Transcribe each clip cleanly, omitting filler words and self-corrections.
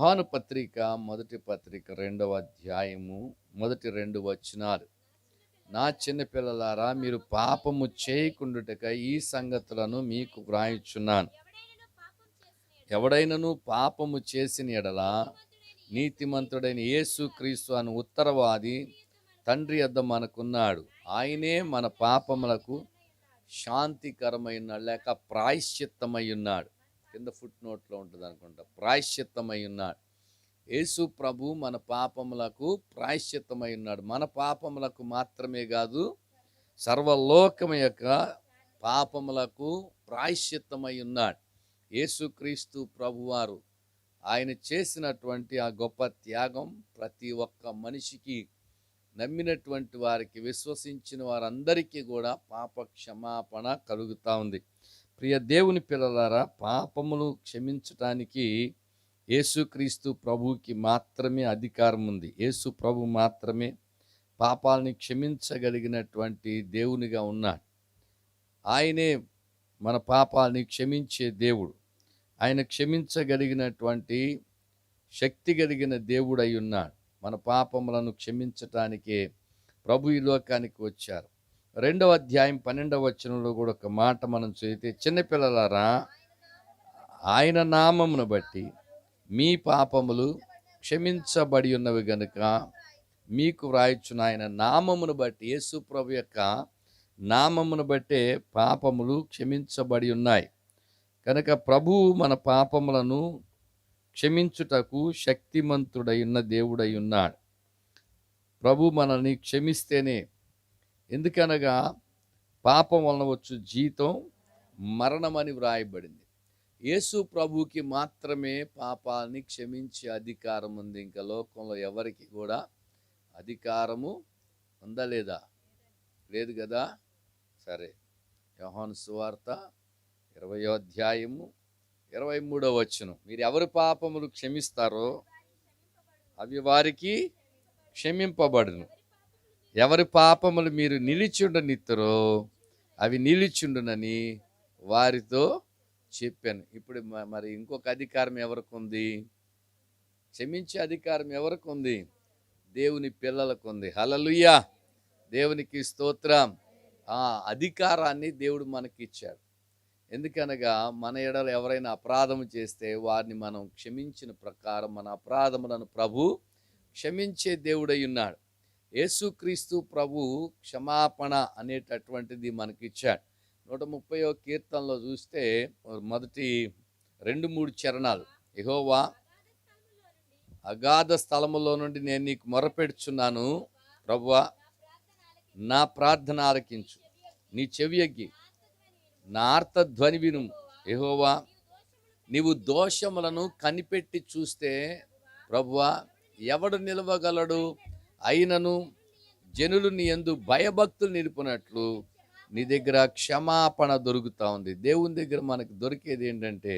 యోహాను పత్రిక మొదటి పత్రిక 2వ అధ్యాయము మొదటి 2 వచనాలు. నా చిన్న పిల్లలారా, మీరు పాపము చేయకుండుటకై ఈ సంగతులను మీకు వ్రాయుచున్నాను. ఎవడైనను పాపము చేసిన ఎడల నీతిమంతుడైన యేసుక్రీస్తు అను ఉత్తరవాది తండ్రి యొద్ద మనకున్నాడు. ఆయనే మన పాపములకు శాంతికరమైన లేక ప్రాయశ్చిత్తమై ఉన్నాడు. కింద ఫుట్ నోట్లో ఉంటుంది అనుకుంటా, ప్రాయశ్చిత్తమై ఉన్నాడు. యేసు ప్రభు మన పాపములకు ప్రాయశ్చిత్తమై ఉన్నాడు. మన పాపములకు మాత్రమే కాదు, సర్వలోకము యొక్క పాపములకు ప్రాయశ్చిత్తమై ఉన్నాడు. యేసుక్రీస్తు ప్రభువారు ఆయన చేసినటువంటి ఆ గొప్ప త్యాగం ప్రతి ఒక్క మనిషికి, నమ్మినటువంటి వారికి, విశ్వసించిన వారందరికీ కూడా పాప క్షమాపణ కలుగుతూ ఉంది. ప్రియ దేవుని పిల్లలారా, పాపములు క్షమించటానికి యేసుక్రీస్తు ప్రభువుకి మాత్రమే అధికారం ఉంది. యేసు ప్రభు మాత్రమే పాపాలని క్షమించగలిగినటువంటి దేవునిగా ఉన్నాడు. ఆయనే మన పాపాలని క్షమించే దేవుడు. ఆయన క్షమించగలిగినటువంటి శక్తి కలిగిన దేవుడై ఉన్నాడు. మన పాపములను క్షమించటానికే ప్రభు ఈ లోకానికి వచ్చారు. 2వ అధ్యాయం 12వ వచనంలో కూడా ఒక మాట మనం చదివితే, చిన్నపిల్లలారా, ఆయన నామమును బట్టి మీ పాపములు క్షమించబడి ఉన్నవి గనుక మీకు వ్రాయుచున్న ఆయన నామమును బట్టి, యేసు ప్రభు యొక్క నామమును బట్టే పాపములు క్షమించబడి ఉన్నాయి. కనుక ప్రభువు మన పాపములను క్షమించుటకు శక్తిమంతుడై ఉన్న దేవుడై ఉన్నాడు. ప్రభు మనల్ని క్షమిస్తేనే, ఎందుకనగా పాపం వలన వచ్చు జీతం మరణమని వ్రాయబడింది. యేసు ప్రభువుకి మాత్రమే పాపాన్ని క్షమించే అధికారం ఉంది. ఇంకా లోకంలో ఎవరికి కూడా అధికారము ఉందా లేదా? లేదు కదా? సరే, యోహాను సువార్త 20వ అధ్యాయము 23వ వచనం, మీరు ఎవరి పాపములు క్షమిస్తారో అవి వారికి క్షమింపబడును, ఎవరి పాపములు మీరు నిలిచుండనిత్తరో అవి నిలిచుండునని వారితో చెప్పాను. ఇప్పుడు మరి ఇంకొక అధికారం ఎవరికి ఉంది? క్షమించే అధికారం ఎవరికి ఉంది? దేవుని పిల్లలకు ఉంది. హల్లెలూయా, దేవునికి స్తోత్రం. ఆ అధికారాన్ని దేవుడు మనకి ఇచ్చాడు. ఎందుకనగా మన ఎడల ఎవరైనా అపరాధము చేస్తే వారిని మనం క్షమించిన ప్రకారం మన అపరాధములను ప్రభు క్షమించే దేవుడై ఉన్నాడు. యేసుక్రీస్తు ప్రభు క్షమాపణ అనేటటువంటిది మనకిచ్చాడు. 130వ కీర్తనలో చూస్తే మొదటి 2-3 చరణాలు, యెహోవా అగాధ స్థలములో నుండి నేను నీకు మొరపెడుచున్నాను, ప్రభువా నా ప్రార్థన ఆలకించు, నీ చెవియగ్గి నా ఆర్తధ్వని విను. యెహోవా నీవు దోషములను కనిపెట్టి చూస్తే ప్రభువా ఎవడు నిలవగలడు? అయినను జనులు నీ యందు భయభక్తులు నిలుపునట్లు నీ దగ్గర క్షమాపణ దొరుకుతూ ఉంది. దేవుని దగ్గర మనకు దొరికేది ఏంటంటే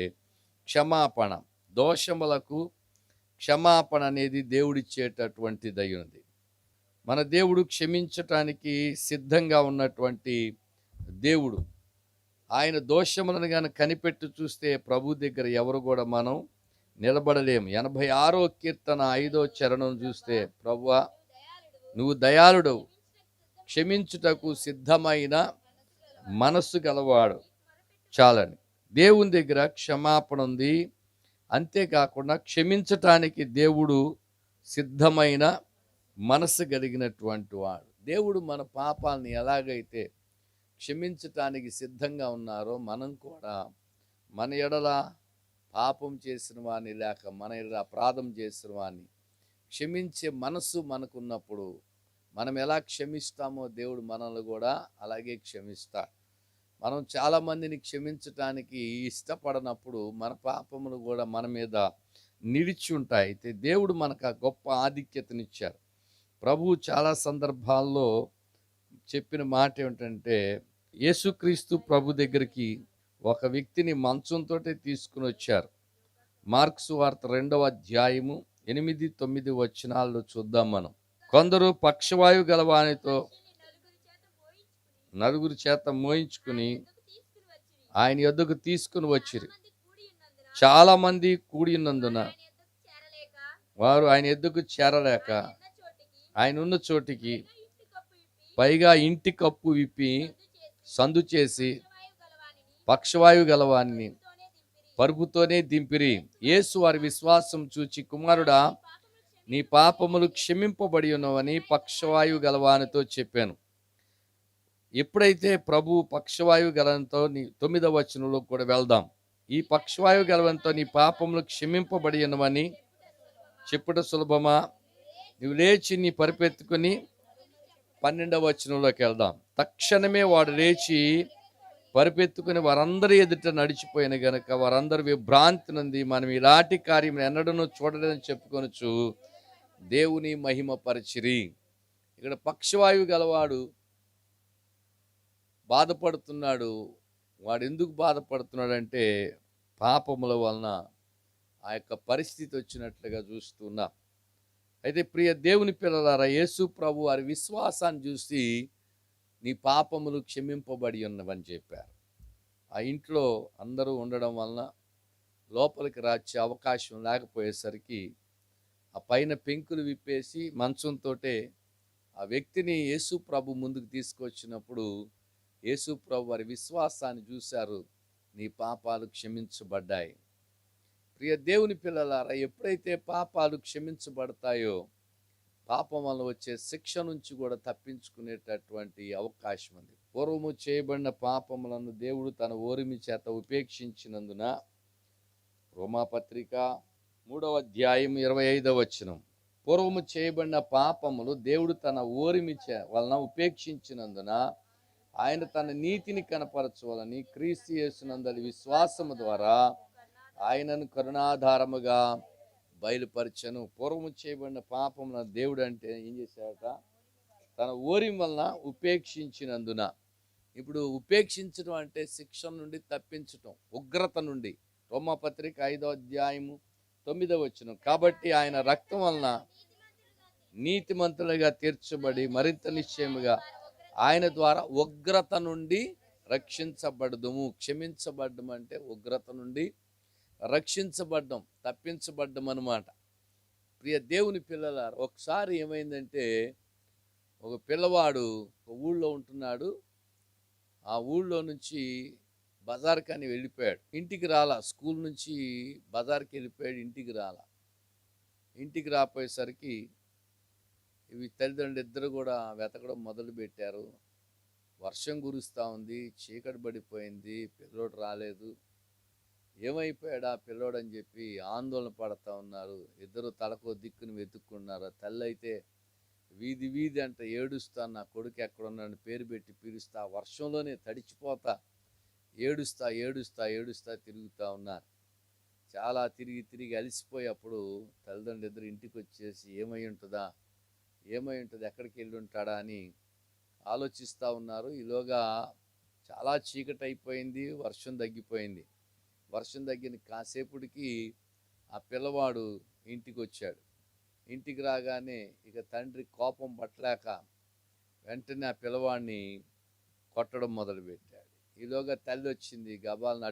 క్షమాపణ. దోషములకు క్షమాపణ అనేది దేవుడిచ్చేటటువంటిదై ఉంది. మన దేవుడు క్షమించటానికి సిద్ధంగా ఉన్నటువంటి దేవుడు. ఆయన దోషములను కానీ కనిపెట్టి చూస్తే ప్రభు దగ్గర ఎవరు కూడా మనం నిలబడలేము. 86వ కీర్తన 5వ చరణం చూస్తే, ప్రభువా నువ్వు దయాళుడవు, క్షమించుటకు సిద్ధమైన మనస్సు గలవాడు చాలని. దేవుని దగ్గర క్షమాపణ ఉంది. అంతేకాకుండా క్షమించటానికి దేవుడు సిద్ధమైన మనస్సు కలిగినటువంటి వాడు. దేవుడు మన పాపాలని ఎలాగైతే క్షమించటానికి సిద్ధంగా ఉన్నారో, మనం కూడా మన ఎడల పాపం చేసిన వాడిని లేక మన ఎడల అపరాధం చేసిన వాడిని క్షమించే మనస్సు మనకున్నప్పుడు మనం ఎలా క్షమిస్తామో దేవుడు మనల్ని కూడా అలాగే క్షమిస్తాడు. మనం చాలామందిని క్షమించటానికి ఇష్టపడనప్పుడు మన పాపములు కూడా మన మీద నిలిచి ఉంటాయి. అయితే దేవుడు మనకు ఆ గొప్ప ఆధిక్యతనిచ్చారు. ప్రభువు చాలా సందర్భాల్లో చెప్పిన మాట ఏమిటంటే, యేసుక్రీస్తు ప్రభు దగ్గరికి ఒక వ్యక్తిని మంచంతో తీసుకుని వచ్చారు. మార్కు సువార్త 2వ అధ్యాయము 8-9 వచనాల్లో చూద్దాం మనం. కొందరు పక్షవాయువు గలవానితో నలుగురి చేత మోయించుకుని ఆయన యొద్దకు తీసుకుని వచ్చిరి. చాలా మంది కూడి ఉన్నందున వారు ఆయన ఎద్దుకు చేరలేక ఆయన ఉన్న చోటికి పైగా ఇంటి కప్పు విప్పి సందు చేసి పక్షవాయు గలవాన్ని పరుపుతోనే దింపిరి. యేసు వారి విశ్వాసం చూచి, కుమారుడా, నీ పాపములు క్షమింపబడి ఉన్నవని పక్షవాయు గలవానితో చెప్పాను. ఎప్పుడైతే ప్రభు పక్షవాయు గలవంతో 9వ వచనంలో కూడా వెళ్దాం. ఈ పక్షవాయు గలవంతో నీ పాపములు క్షమింపబడి ఉన్నవని చెప్పుట సులభమా? నువ్వు లేచి నీ పరిపెత్తుకుని 12వ వచనంలోకి వెళ్దాం. తక్షణమే వాడు లేచి పరిపెత్తుకుని వారందరి ఎదుట నడిచిపోయిన గనుక వారందరూ విభ్రాంతి నుండి మనం ఇలాంటి కార్యం ఎన్నడూ చూడలేదని చెప్పుకొనొచ్చు దేవుని మహిమ పరిచిరి. ఇక్కడ పక్షవాయువు గలవాడు బాధపడుతున్నాడు. వాడు ఎందుకు బాధపడుతున్నాడంటే పాపముల వలన ఆ యొక్క పరిస్థితి వచ్చినట్లుగా చూస్తున్నాం. అయితే ప్రియ దేవుని పిల్లలారా, యేసు ప్రభు వారి విశ్వాసాన్ని చూసి నీ పాపములు క్షమింపబడి ఉన్నవని చెప్పారు. ఆ ఇంట్లో అందరూ ఉండడం వలన లోపలికి రాచే అవకాశం లేకపోయేసరికి ఆ పైన పెంకులు విప్పేసి మంచంతో ఆ వ్యక్తిని యేసు ప్రభు ముందుకు తీసుకొచ్చినప్పుడు యేసు ప్రభు వారి విశ్వాసాన్ని చూశారు. నీ పాపాలు క్షమించబడ్డాయి. ప్రియ దేవుని పిల్లలారా, ఎప్పుడైతే పాపాలు క్షమించబడతాయో పాపం వల్ల వచ్చే శిక్ష నుంచి కూడా తప్పించుకునేటటువంటి అవకాశం ఉంది. పూర్వము చేయబడిన పాపములను దేవుడు తన ఓరిమి చేత ఉపేక్షించినందున, రోమాపత్రిక 3వ అధ్యాయం 25వ వచనం, పూర్వము చేయబడిన పాపములు దేవుడు తన ఓరిమి వలన ఉపేక్షించినందున ఆయన తన నీతిని కనపరచవలని క్రీస్తు యేసునందలి విశ్వాసము ద్వారా ఆయనను కరుణాధారముగా బయలుపరచను. పూర్వము చేయబడిన పాపమున దేవుడు అంటే ఏం చేశాడట? తన ఓరిమి వలన ఉపేక్షించినందున. ఇప్పుడు ఉపేక్షించడం అంటే శిక్ష నుండి తప్పించటం, ఉగ్రత నుండి. రోమాపత్రిక 5వ అధ్యాయము 9వ వచనం, కాబట్టి ఆయన రక్తం వలన నీతిమంతులుగా తీర్చబడి మరింత నిశ్చయముగా ఆయన ద్వారా ఉగ్రత నుండి రక్షించబడదుము. క్షమించబడ్డం అంటే ఉగ్రత నుండి రక్షించబడ్డం, తప్పించబడ్డం అన్నమాట. ప్రియ దేవుని పిల్లలారా, ఒకసారి ఏమైందంటే ఒక పిల్లవాడు ఒక ఊళ్ళో ఉంటున్నాడు. ఆ ఊళ్ళో నుంచి బజార్కి అని వెళ్ళిపోయాడు. ఇంటికి రాలా. స్కూల్ నుంచి బజార్కి వెళ్ళిపోయాడు, ఇంటికి రాలా. ఇంటికి రాపోయేసరికి ఇవి తల్లిదండ్రులు ఇద్దరు కూడా వెతకడం మొదలు పెట్టారు. వర్షం కురుస్తూ ఉంది, చీకటి పడిపోయింది, పిల్లోడు రాలేదు. ఏమైపోయాడు ఆ పిల్లోడు అని చెప్పి ఆందోళన పడుతూ ఉన్నారు. ఇద్దరు తలకో దిక్కుని వెతుక్కున్నారు. తల్లి అయితే వీధి వీధి అంటే ఏడుస్తా, నా కొడుకు ఎక్కడున్నాడని పేరు పెట్టి పిలుస్తా, వర్షంలోనే తడిచిపోతా ఏడుస్తా ఏడుస్తా ఏడుస్తా తిరుగుతూ ఉన్నారు. చాలా తిరిగి తిరిగి అలసిపోయి అప్పుడు తల్లిదండ్రులు ఇద్దరు ఇంటికి వచ్చేసి ఏమై ఉంటుందా, ఎక్కడికి వెళ్ళి ఉంటాడా అని ఆలోచిస్తూ ఉన్నారు. ఈలోగా చాలా చీకటి అయిపోయింది, వర్షం తగ్గిపోయింది. వర్షం తగ్గిన కాసేపుడికి ఆ పిల్లవాడు ఇంటికి వచ్చాడు. ఇంటికి రాగానే ఇక తండ్రి కోపం పట్టలేక వెంటనే ఆ పిల్లవాడిని కొట్టడం మొదలుపెట్టాడు. ఈలోగా తల్లి వచ్చింది, గబాలను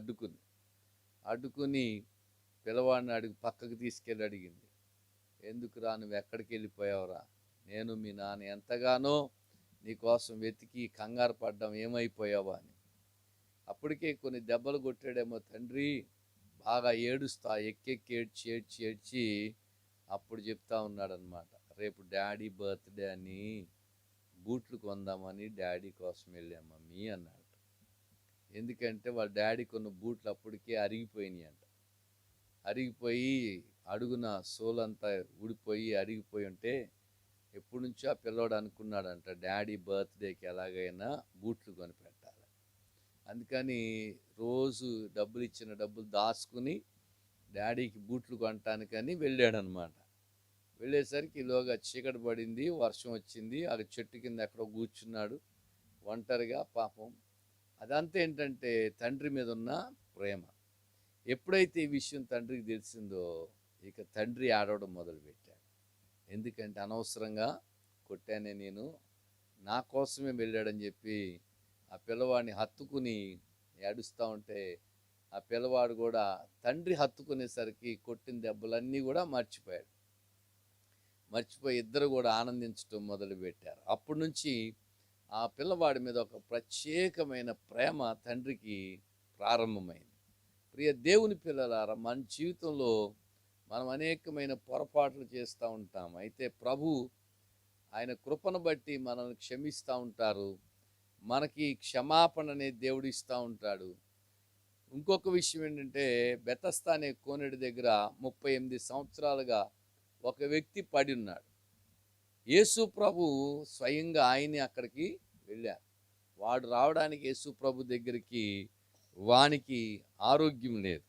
అడ్డుకుని పిల్లవాడిని పక్కకు తీసుకెళ్ళి అడిగింది, ఎందుకురా, నువ్వు ఎక్కడికి వెళ్ళిపోయావురా? నేను మీ నాన్న ఎంతగానో నీకోసం వెతికి కంగారు పడ్డాం, ఏమైపోయావా అని. అప్పటికే కొన్ని దెబ్బలు కొట్టాడేమో తండ్రి. బాగా ఏడుస్తా ఎక్కెక్కి ఏడ్చి అప్పుడు చెప్తా ఉన్నాడనమాట, రేపు డాడీ బర్త్డే అని బూట్లు కొందామని డాడీ కోసం వెళ్ళాం మమ్మీ అన్నాడు. ఎందుకంటే వాళ్ళ డాడీ కొన్న బూట్లు అప్పటికే అరిగిపోయినాయి అంట. అరిగిపోయి అడుగున సోలంతా ఊడిపోయి అరిగిపోయి ఉంటే ఎప్పటి నుంచో ఆ పిల్లోడు అనుకున్నాడంట, డాడీ బర్త్డేకి ఎలాగైనా బూట్లు కొనిపెట్టాలి. అందుకని రోజు ఇచ్చిన డబ్బులు దాచుకుని డాడీకి బూట్లు కొనటానికని వెళ్ళాడనమాట. వెళ్ళేసరికి ఈలోగా చీకటి పడింది, వర్షం వచ్చింది. ఆ చెట్టు కింద ఎక్కడో కూర్చున్నాడు ఒంటరిగా. పాపం అదంతా ఏంటంటే తండ్రి మీద ఉన్న ప్రేమ. ఎప్పుడైతే ఈ విషయం తండ్రికి తెలిసిందో ఇక తండ్రి ఆడవడం మొదలుపెట్టాడు. ఎందుకంటే అనవసరంగా కొట్టానే నేను, నా కోసమే వెళ్ళాడని చెప్పి ఆ పిల్లవాడిని హత్తుకుని ఏడుస్తూ ఉంటే ఆ పిల్లవాడు కూడా తండ్రి హత్తుకునేసరికి కొట్టిన దెబ్బలన్నీ కూడా మర్చిపోయాడు. మర్చిపోయి ఇద్దరు కూడా ఆనందించడం మొదలుపెట్టారు. అప్పటి నుంచి ఆ పిల్లవాడి మీద ఒక ప్రత్యేకమైన ప్రేమ తండ్రికి ప్రారంభమైంది. ప్రియ దేవుని పిల్లలారా, మన జీవితంలో మనం అనేకమైన పొరపాట్లు చేస్తూ ఉంటాం. అయితే ప్రభు ఆయన కృపను బట్టి మనల్ని క్షమిస్తూ ఉంటారు. మనకి క్షమాపణ అనేది దేవుడు ఇస్తూ ఉంటాడు. ఇంకొక విషయం ఏంటంటే, బెతస్తా అనే కోనేటి దగ్గర 38 సంవత్సరాలుగా ఒక వ్యక్తి పడి ఉన్నాడు. యేసు ప్రభు స్వయంగా ఆయన్ని అక్కడికి వెళ్ళారు. వాడు రావడానికి యేసు ప్రభు దగ్గరికి వానికి ఆరోగ్యం లేదు.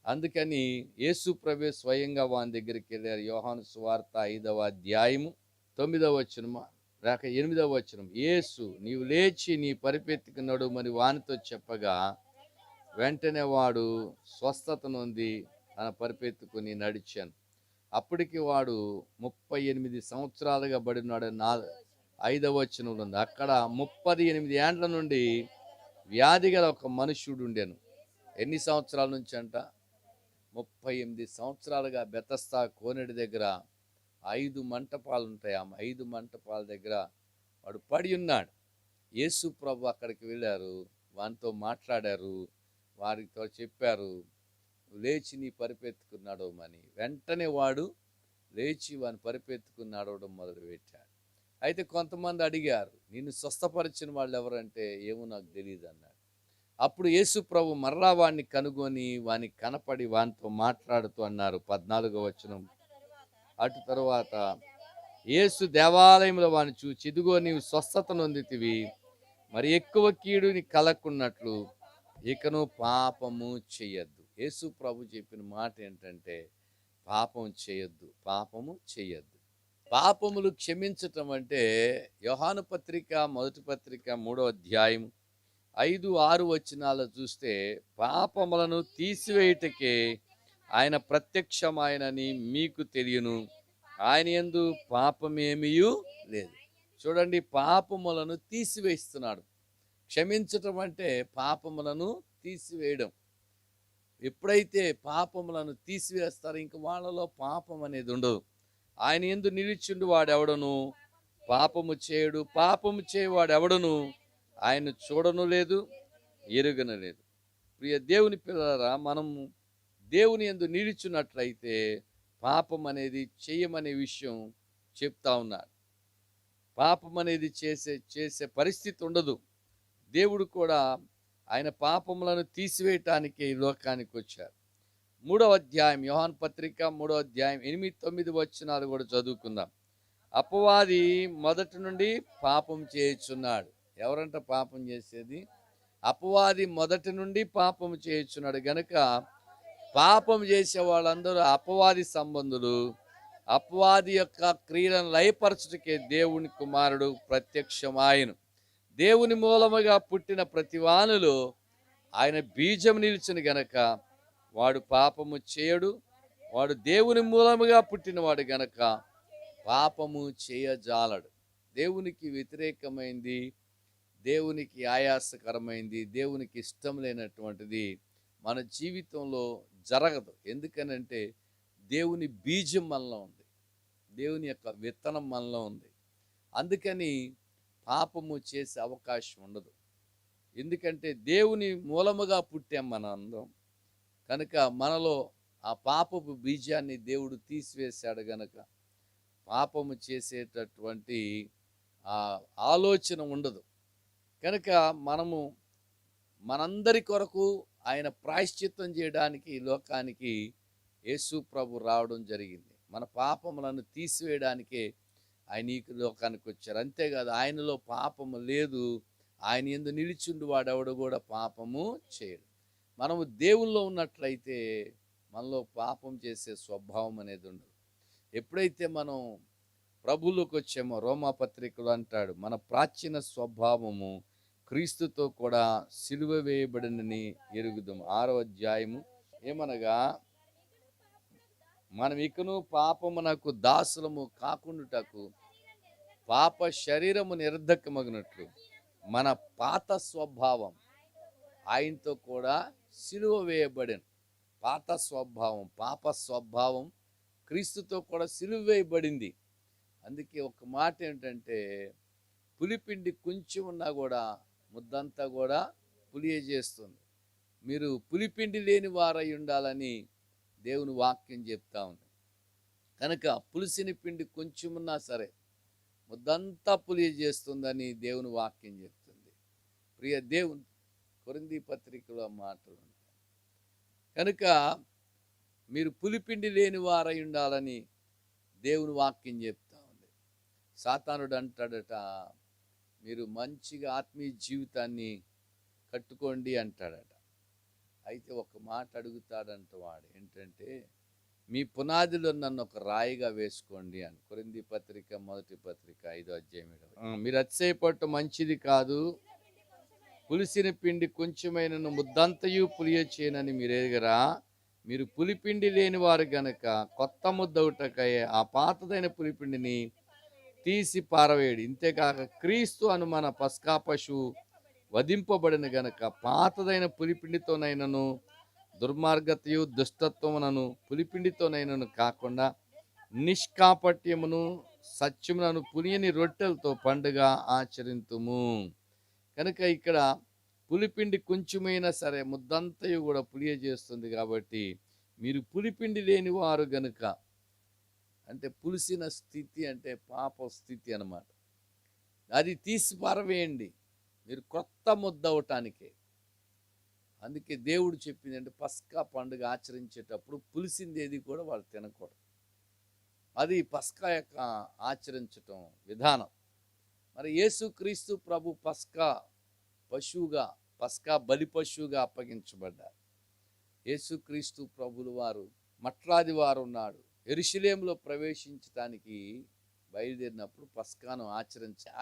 అందుకని యేసు ప్రభు స్వయంగా వాని దగ్గరికి వెళ్ళారు. యోహాను సువార్త 5వ అధ్యాయము 9వ వచనం లేక 8వ వచనం. యేసు నీవు లేచి నీ పరిపెత్తుకు నడుమని వానితో చెప్పగా వెంటనే వాడు స్వస్థత నొంది తన పరిపెత్తుకుని నడిచాను. అప్పటికి వాడు 38 సంవత్సరాలుగా బడినాడు. 5వ వచనంలో ఉంది. అక్కడ 38 ఏండ్ల నుండి వ్యాధి గల ఒక మనుష్యుడు ఉండెను. ఎన్ని సంవత్సరాల నుంచి అంట? 38 సంవత్సరాలుగా బెతస్తా కోనేటి దగ్గర 5 మంటపాలు ఉంటాయి. ఆ 5 మంటపాల దగ్గర వాడు పడి ఉన్నాడు. యేసు ప్రభు అక్కడికి వెళ్ళారు, వానితో మాట్లాడారు, వారితో చెప్పారు లేచి నీ పరిపెత్తుకు నడవమని. వెంటనే వాడు లేచి వాని పరిపెత్తుకు నడవడం మొదలుపెట్టాడు. అయితే కొంతమంది అడిగారు, నిన్ను స్వస్థపరిచిన వాళ్ళు ఎవరంటే, ఏమో నాకు తెలియదు అన్నాడు. అప్పుడు యేసు ప్రభు మరలా వాడిని కనుగొని వానికి కనపడి వానితో మాట్లాడుతూ అన్నారు. 14వ వచనం. అటు తరువాత యేసు దేవాలయంలో వాని చూచి, ఇదిగో నీవు స్వస్థత నొందితివి, మరి ఎక్కువ కీడు నీ కలక్కున్నట్లు ఇకను పాపము చెయ్యొద్దు. యేసు ప్రభు చెప్పిన మాట ఏంటంటే, పాపం చేయొద్దు, పాపము చెయ్యొద్దు. పాపములు క్షమించటం అంటే యోహాను పత్రిక మొదటి పత్రిక 3వ అధ్యాయం 5, 6 వచనాలు చూస్తే, పాపములను తీసివేయుటకే ఆయన ప్రత్యక్షమాయనని మీకు తెలియను, ఆయన యందు పాపమేమీయూ లేదు. చూడండి, పాపములను తీసివేస్తున్నాడు. క్షమించటం అంటే పాపములను తీసివేయడం. ఎప్పుడైతే పాపములను తీసివేస్తారో ఇంక వాళ్ళలో పాపం అనేది ఉండదు. ఆయన యందు నిలిచిండు వాడెవడను పాపము చేయడు, పాపము చేయవాడెవడను ఆయన చూడను లేదు, ఎరుగను లేదు. ప్రియ దేవుని పిల్లలారా, మనము దేవుని యందు నిలిచినట్లయితే పాపం అనేది చెయ్యమనే విషయం చెప్తా ఉన్నాడు. పాపం అనేది చేసే పరిస్థితి ఉండదు. దేవుడు కూడా ఆయన పాపములను తీసివేయటానికి ఈ లోకానికి వచ్చారు. 3వ అధ్యాయం యోహాను పత్రిక 3వ అధ్యాయం 8, 9 వచనాలు కూడా చదువుకుందాం. అపవాది మొదటి నుండి పాపం చేయుచున్నాడు. ఎవరంట పాపం చేసేది? అపవాది మొదటి నుండి పాపం చేయుచున్నాడు గనుక పాపం చేసే వాళ్ళందరూ అపవాది సంబంధులు. అపవాది యొక్క క్రియలను లయపరచుటకే దేవుని కుమారుడు ప్రత్యక్షమాయను. దేవుని మూలముగా పుట్టిన ప్రతివానిలో ఆయన బీజం నిలిచిన గనక వాడు పాపము చేయడు. వాడు దేవుని మూలముగా పుట్టినవాడు గనక పాపము చేయజాలడు. దేవునికి వ్యతిరేకమైంది, దేవునికి ఆయాసకరమైంది, దేవునికి ఇష్టం లేనటువంటిది మన జీవితంలో జరగదు. ఎందుకనంటే దేవుని బీజం మనలో ఉంది, దేవుని యొక్క విత్తనం మనలో ఉంది. అందుకని పాపము చేసే అవకాశం ఉండదు. ఎందుకంటే దేవుని మూలముగా పుట్టాం మన అందరం కనుక మనలో ఆ పాపపు బీజాన్ని దేవుడు తీసివేశాడు గనక పాపము చేసేటటువంటి ఆ ఆలోచన ఉండదు. కనుక మనము మనందరి కొరకు ఆయన ప్రాయశ్చిత్తం చేయడానికి ఈ లోకానికి యేసు ప్రభు రావడం జరిగింది. మన పాపములను తీసివేయడానికే ఆయన ఈ లోకానికి వచ్చారు. అంతేకాదు, ఆయనలో పాపము లేదు, ఆయన యందు నిలిచిండు వాడెవడు కూడా పాపము చేయడు. మనము దేవుల్లో ఉన్నట్లయితే మనలో పాపం చేసే స్వభావం అనేది ఉండదు. ఎప్పుడైతే మనం ప్రభువులోకి వచ్చామో, రోమాపత్రికలు అంటాడు, మన ప్రాచీన స్వభావము క్రీస్తుతో కూడా సిలువ వేయబడినని ఎరుగుదాము. 6వ అధ్యాయము. ఏమనగా మనం ఇకను పాపమునకు దాసులము కాకుండుటకు పాప శరీరము నిర్ధకమగినట్లు మన పాత స్వభావం ఆయనతో కూడా సిలువ వేయబడెను. పాత స్వభావం, పాప స్వభావం క్రీస్తుతో కూడా సిలువ వేయబడింది. అందుకే ఒక మాట ఏంటంటే, పులిపిండి కొంచెం ఉన్నా కూడా ముద్దంతా కూడా పులియజేస్తుంది. మీరు పులిపిండి లేని వారై ఉండాలని దేవుని వాక్యం చెప్తా ఉంది. కనుక పులిసిన పిండి కొంచెం ఉన్నా సరే ముద్దంతా పులియజేస్తుందని దేవుని వాక్యం చెప్తుంది. ప్రియ దేవుని కొరింథీ పత్రికలో మాటలు ఉంటాయి. కనుక మీరు పులిపిండి లేని వారై ఉండాలని దేవుని వాక్యం చెప్తా ఉంది. సాతానుడు అంటాడట, మీరు మంచిగా ఆత్మీయ జీవితాన్ని కట్టుకోండి అంటాడట. అయితే ఒక మాట అడుగుతాడంట వాడు, ఏంటంటే మీ పునాదిలో నన్ను ఒక రాయిగా వేసుకోండి అని. కొరింథీ పత్రిక 1 పత్రిక 5వ అధ్యాయం 7. మీరు అతిశయపడటం మంచిది కాదు, పులిసిన పిండి కొంచెమైనను ముద్దంతయు పులియ చేయనని మీరు ఎరుగరా? మీరు పులిపిండి లేని వారు గనక కొత్త ముద్దవుటకై ఆ పాతదైన పులిపిండిని తీసి పారవేయడు. ఇంతేకాక క్రీస్తు అను మన పస్కా పశువు వధింపబడిన గనక పాతదైన పులిపిండితోనైనను దుర్మార్గతయు దుష్టత్వమునను పులిపిండితోనైనను కాకుండా నిష్కాపట్యమును సత్యమునను పులియని రొట్టెలతో పండుగ ఆచరింతుము. కనుక ఇక్కడ పులిపిండి కొంచెమైనా సరే ముద్దంతయు కూడా పులియజేస్తుంది. కాబట్టి మీరు పులిపిండి లేని వారు గనుక, అంటే పులిసిన స్థితి అంటే పాప స్థితి అన్నమాట, అది తీసి పారవేయండి మీరు కొత్త ముద్ద అవటానికే. అందుకే దేవుడు చెప్పింది అంటే పస్కా పండుగ ఆచరించేటప్పుడు పులిసింది ఏది కూడా వాళ్ళు తినకూడదు. అది పస్కా యొక్క ఆచరించటం విధానం. మరి యేసుక్రీస్తు ప్రభు పస్కా పశువుగా, పస్కా బలి పశువుగా అప్పగించబడ్డారు. యేసుక్రీస్తు ప్రభులు వారు మట్లాది వారు ఉన్నాడు. యెరూషలేములో ప్రవేశించడానికి బయలుదేరినప్పుడు పస్కాను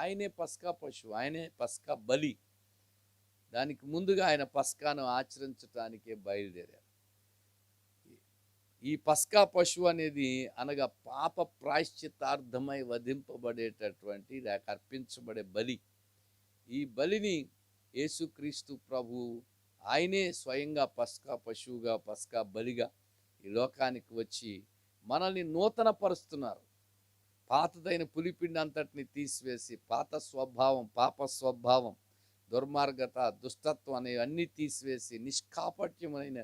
ఆయనే పస్కా పశువు, ఆయనే పస్కా బలి. దానికి ముందుగా ఆయన పస్కాను ఆచరించటానికే బయలుదేరారు. ఈ పస్కా పశువు అనేది అనగా పాప ప్రాయశ్చిత్తార్థమై వధింపబడేటటువంటి లేక అర్పించబడే బలి. ఈ బలిని యేసుక్రీస్తు ప్రభు ఆయనే స్వయంగా పస్కా పశువుగా, పస్కా బలిగా ఈ లోకానికి వచ్చి మనల్ని నూతన పరుస్తున్నారు. పాతదైన పులిపిండి అంతటిని తీసివేసి పాత స్వభావం, పాప స్వభావం, దుర్మార్గత, దుష్టత్వం అనేవన్నీ తీసివేసి నిష్కాపట్యమైన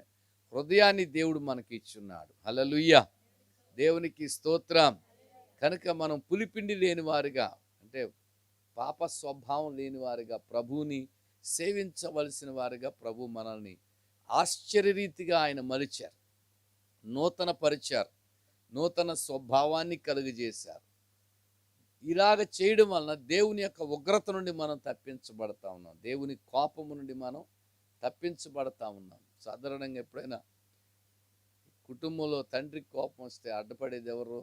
హృదయాన్ని దేవుడు మనకి ఇచ్చున్నాడు. హల్లెలూయా, దేవునికి స్తోత్రం. కనుక మనం పులిపిండి లేని వారిగా, అంటే పాప స్వభావం లేని వారిగా, ప్రభువుని సేవించవలసిన వారిగా ప్రభు మనల్ని ఆశ్చర్యరీతిగా ఆయన మలిచారు, నూతన పరిచారు, నూతన స్వభావాన్ని కలుగజేశారు. ఇలాగ చేయడం వలన దేవుని యొక్క ఉగ్రత నుండి మనం తప్పించబడతా ఉన్నాం, దేవుని కోపము నుండి మనం తప్పించబడతా ఉన్నాం. సాధారణంగా ఎప్పుడైనా కుటుంబంలో తండ్రికి కోపం వస్తే అడ్డుపడేది ఎవరు?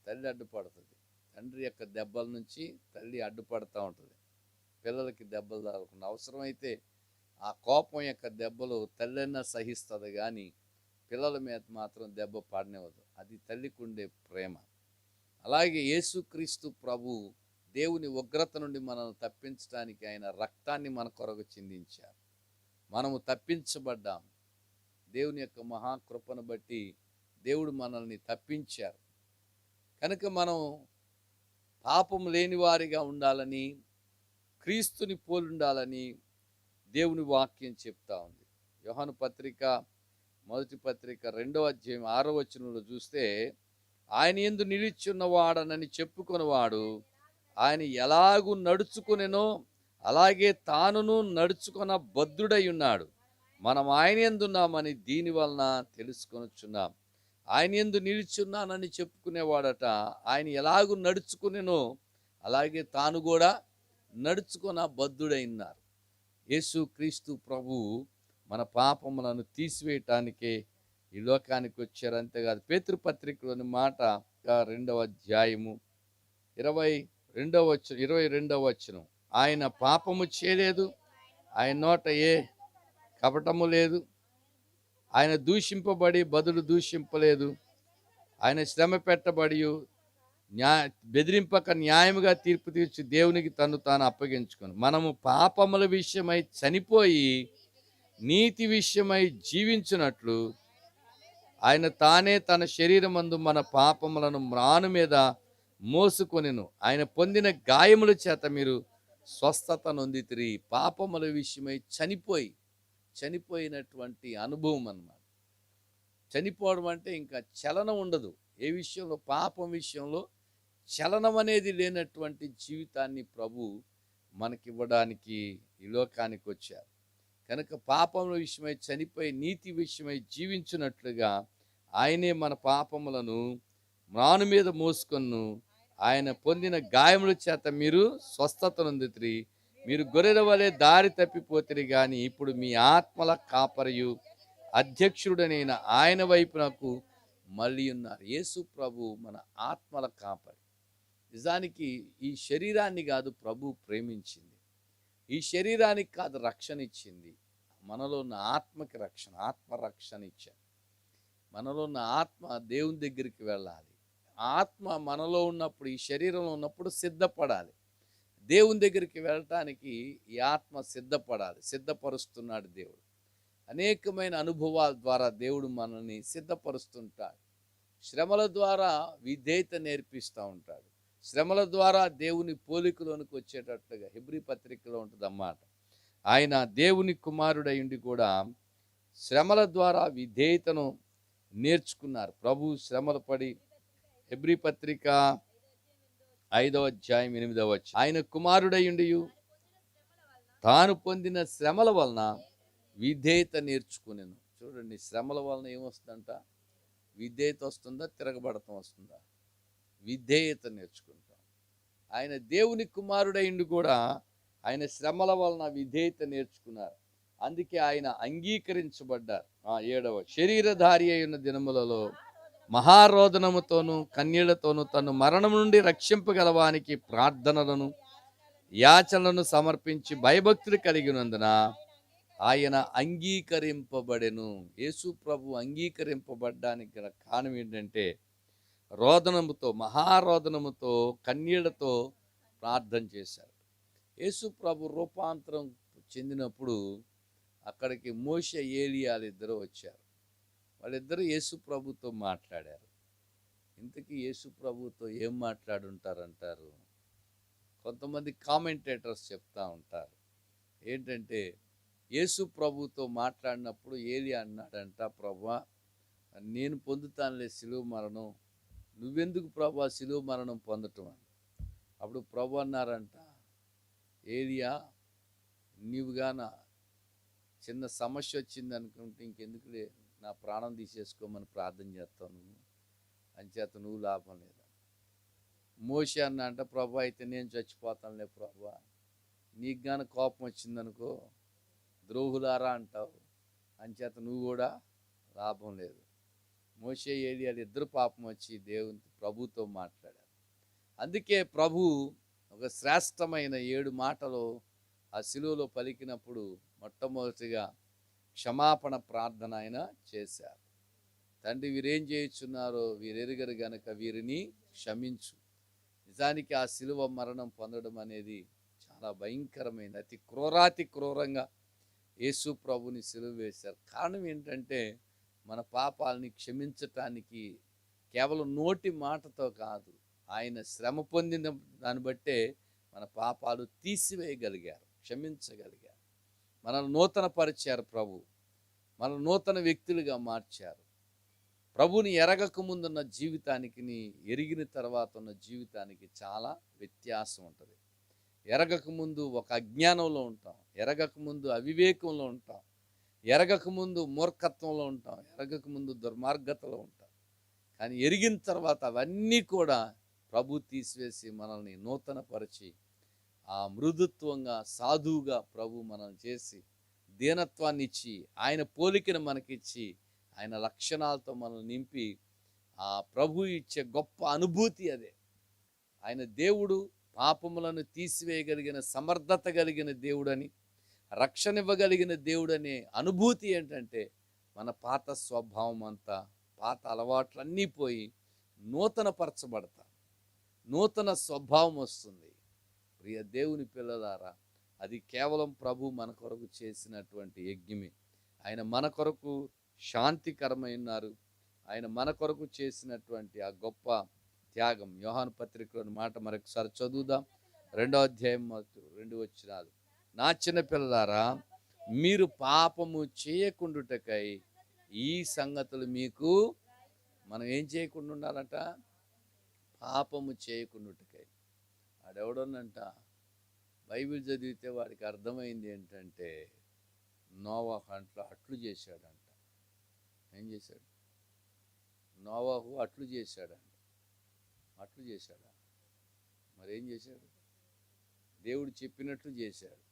తల్లి అడ్డుపడుతుంది. తండ్రి యొక్క దెబ్బల నుంచి తల్లి అడ్డుపడుతూ ఉంటుంది, పిల్లలకి దెబ్బలు తాగకుండా. అవసరమైతే ఆ కోపం యొక్క దెబ్బలు తల్లైనా సహిస్తుంది, కానీ పిల్లల మీద మాత్రం దెబ్బ పడనివ్వదు. అది తల్లికి ఉండే ప్రేమ. అలాగే యేసుక్రీస్తు ప్రభు దేవుని ఉగ్రత నుండి మనల్ని తప్పించడానికి ఆయన రక్తాన్ని మన కొరకు చిందించారు. మనము తప్పించబడ్డాం. దేవుని యొక్క మహాకృపను బట్టి దేవుడు మనల్ని తప్పించారు. కనుక మనం పాపం లేని వారిగా ఉండాలని, క్రీస్తుని పోలుండాలని దేవుని వాక్యం చెప్తా ఉంది. యోహాను పత్రిక 1 పత్రిక 2వ అధ్యాయం 6వ వచనంలో చూస్తే, ఆయన యందు నిలిచున్నవాడనని చెప్పుకొనివాడు ఆయన ఎలాగూ నడుచుకునేనో అలాగే తానును నడుచుకొన బద్ధుడై ఉన్నాడు. మనం ఆయన యందున్నామని దీని వలన తెలుసుకొనుచున్నాం. ఆయన యందు నిలిచున్నానని చెప్పుకునేవాడట, ఆయన ఎలాగూ నడుచుకునేనో అలాగే తాను కూడా నడుచుకొన బద్ధుడై ఉన్నారు. యేసుక్రీస్తు ప్రభు మన పాపములను తీసివేయటానికే ఈ లోకానికి వచ్చారు. అంతేకాదు, పేతురు పత్రికలోని మాట 2వ అధ్యాయము 22వ వచనం, ఆయన పాపము చేయలేదు, ఆయన నోట ఏ కపటము లేదు, ఆయన దూషింపబడి బదులు దూషింపలేదు, ఆయన శ్రమ పెట్టబడి బెదిరింపక న్యాయముగా తీర్పు తీర్చి దేవునికి తను తాను అప్పగించుకొని, మనము పాపముల విషయమై చనిపోయి నీతి విషయమై జీవించినట్లు ఆయన తానే తన శరీరమందు మన పాపములను మ్రాను మీద మోసుకొనెను. ఆయన పొందిన గాయముల చేత మీరు స్వస్థత నొందితిరి. పాపముల విషయమై చనిపోయినటువంటి అనుభవం అన్నమాట. చనిపోవడం అంటే ఇంకా చలనం ఉండదు. ఏ విషయంలో? పాపం విషయంలో చలనం అనేది లేనటువంటి జీవితాన్ని ప్రభు మనకివ్వడానికి ఈ లోకానికి వచ్చారు. కనుక పాపముల విషయమై చనిపోయి నీతి విషయమై జీవించినట్లుగా ఆయనే మన పాపములను మ్రాను మీద మోసుకొను. ఆయన పొందిన గాయముల చేత మీరు స్వస్థత నొందితిరి. మీరు గొర్రెల వలె దారి తప్పిపోతిరి గాని ఇప్పుడు మీ ఆత్మల కాపరియు అధ్యక్షుడనైన ఆయన వైపునకు మళ్ళీ ఉన్నారు. యేసు ప్రభు మన ఆత్మల కాపరి. నిజానికి ఈ శరీరాన్ని కాదు ప్రభు ప్రేమించింది, ఈ శరీరానికి కాదు రక్షణ ఇచ్చింది, మనలో ఉన్న ఆత్మకి రక్షణ, ఆత్మరక్షణ ఇచ్చారు. మనలో ఉన్న ఆత్మ దేవుని దగ్గరికి వెళ్ళాలి. ఆత్మ మనలో ఉన్నప్పుడు, ఈ శరీరంలో ఉన్నప్పుడు సిద్ధపడాలి. దేవుని దగ్గరికి వెళ్ళటానికి ఈ ఆత్మ సిద్ధపడాలి. సిద్ధపరుస్తున్నాడు దేవుడు. అనేకమైన అనుభవాల ద్వారా దేవుడు మనల్ని సిద్ధపరుస్తుంటాడు. శ్రమల ద్వారా విధేయత నేర్పిస్తూ ఉంటాడు. శ్రమల ద్వారా దేవుని పోలికలోనికి వచ్చేటట్లుగా హెబ్రీ పత్రికలో ఉంటుంది అన్నమాట. ఆయన దేవుని కుమారుడయుండి కూడా శ్రమల ద్వారా విధేయతను నేర్చుకున్నారు. ప్రభు శ్రమలు పడి, హెబ్రీ పత్రిక 5వ అధ్యాయం 8వ వచనం, ఆయన కుమారుడయుండి తాను పొందిన శ్రమల వలన విధేయత నేర్చుకునేను. చూడండి, శ్రమల వలన ఏమొస్తుందంట? విధేయత వస్తుందా? తిరగబడటం వస్తుందా? విధేయత నేర్చుకుంటాం. ఆయన దేవుని కుమారుడైండు కూడా ఆయన శ్రమల వలన విధేయత నేర్చుకున్నారు. అందుకే ఆయన అంగీకరించబడ్డారు. 7వ శరీరధారి అయిన దినములలో మహారోదనముతోనూ కన్నీళ్లతోనూ తను మరణం నుండి రక్షింపగలవానికి ప్రార్థనలను యాచనలను సమర్పించి భయభక్తులు కలిగినందున ఆయన అంగీకరింపబడెను. యేసు ప్రభు అంగీకరింపబడ్డానికి గల కారణం ఏంటంటే రోదనముతో, మహారోదనముతో, కన్నీళ్లతో ప్రార్థన చేశారు. యేసు ప్రభు రూపాంతరం చెందినప్పుడు అక్కడికి మోషే, ఏలియాలు ఇద్దరు వచ్చారు. వాళ్ళిద్దరూ యేసు ప్రభుతో మాట్లాడారు. ఇంతకీ యేసు ప్రభుతో ఏం మాట్లాడుంటారంటారు? కొంతమంది కామెంటేటర్స్ చెప్తా ఉంటారు ఏంటంటే, యేసు ప్రభుతో మాట్లాడినప్పుడు ఏలియా అన్నాడంట, ప్రభువా నేను పొందుతానులే సిలువ మరణం, నువ్వెందుకు ప్రభువా సిలువ మరణం పొందటం అని. అప్పుడు ప్రభు అన్నారంట, ఏలియా నీవుగాన చిన్న సమస్య వచ్చింది అనుకుంటే ఇంకెందుకులే నా ప్రాణం తీసేసుకోమని ప్రార్థన చేస్తావు నువ్వు, అంచేత నువ్వు లాభం లేదా. మోషే అన్న అంట, ప్రభు అయితే నేను చచ్చిపోతానులే ప్రభు, నీకు గాన కోపం వచ్చిందనుకో ద్రోహులారా అంటావు, అంచేత నువ్వు కూడా లాభం లేదు. మోషే, ఏలియాలు ఇద్దరు పాపం వచ్చి దేవుని ప్రభుతో మాట్లాడారు. అందుకే ప్రభు ఒక శ్రేష్టమైన 7 మాటలు ఆ శిలువలో పలికినప్పుడు మొట్టమొదటిగా క్షమాపణ ప్రార్థన ఆయన చేశారు. తండ్రి వీరేం చేయుచున్నారో వీరెరుగరు గనక వీరిని క్షమించు. నిజానికి ఆ శిలువ మరణం పొందడం అనేది చాలా భయంకరమైనది. అతి క్రూరాతి క్రూరంగా యేసు ప్రభుని సిలువ వేశారు. కారణం ఏంటంటే మన పాపాలని క్షమించటానికి కేవలం నోటి మాటతో కాదు, ఆయన శ్రమ పొందిన దాన్ని బట్టే మన పాపాలు తీసివేయగలిగారు, క్షమించగలిగారు. మనల్ని నూతన పరిచారు ప్రభు, మన నూతన వ్యక్తులుగా మార్చారు. ప్రభుని ఎరగక ముందున్న జీవితానికి ఎరిగిన తర్వాత ఉన్న జీవితానికి చాలా వ్యత్యాసం ఉంటుంది. ఎరగక ముందు ఒక అజ్ఞానంలో ఉంటాం, ఎరగక ముందు అవివేకంలో ఉంటాం, ఎరగక ముందు మూర్ఖత్వంలో ఉంటాం, ఎరగక ముందు దుర్మార్గతలో ఉంటాం. కానీ ఎరిగిన తర్వాత అవన్నీ కూడా ప్రభు తీసివేసి మనల్ని నూతనపరిచి ఆ మృదుత్వంగా, సాధువుగా ప్రభు మనల్ని చేసి దీనత్వాన్ని ఇచ్చి ఆయన పోలికను మనకిచ్చి ఆయన లక్షణాలతో మనల్ని నింపి ఆ ప్రభు ఇచ్చే గొప్ప అనుభూతి అదే. ఆయన దేవుడు, పాపములను తీసివేయగలిగిన సమర్థత కలిగిన దేవుడని, రక్షణ ఇవ్వగలిగిన దేవుడనే అనుభూతి ఏంటంటే మన పాత స్వభావం అంతా, పాత అలవాట్లన్నీ పోయి నూతన పరచబడతాం, నూతన స్వభావం వస్తుంది. ప్రియ దేవుని పిల్లలారా, అది కేవలం ప్రభు మన కొరకు చేసినటువంటి యజ్ఞమే. ఆయన మన కొరకు శాంతికరమైనారు. ఆయన మన కొరకు చేసినటువంటి ఆ గొప్ప త్యాగం. యోహాను పత్రికలోని మాట మరొకసారి చదువుదాం. 2వ అధ్యాయం 2 వచనాలు. నా చిన్న పిల్లలారా, మీరు పాపము చేయకుండుటకై ఈ సంగతులు మీకు, మనం ఏం చేయకుండా ఉండాలంట? పాపము చేయకుండుటకై. ఆడెవడోనంట బైబిల్ చదివితే వాడికి అర్థమైంది ఏంటంటే, నోవాహు అట్లు చేశాడంట. ఏం చేశాడు? నోవాహు అట్లు చేశాడంట. అట్లు చేశాడా? మరేం చేశాడు? దేవుడు చెప్పినట్లు చేశాడు.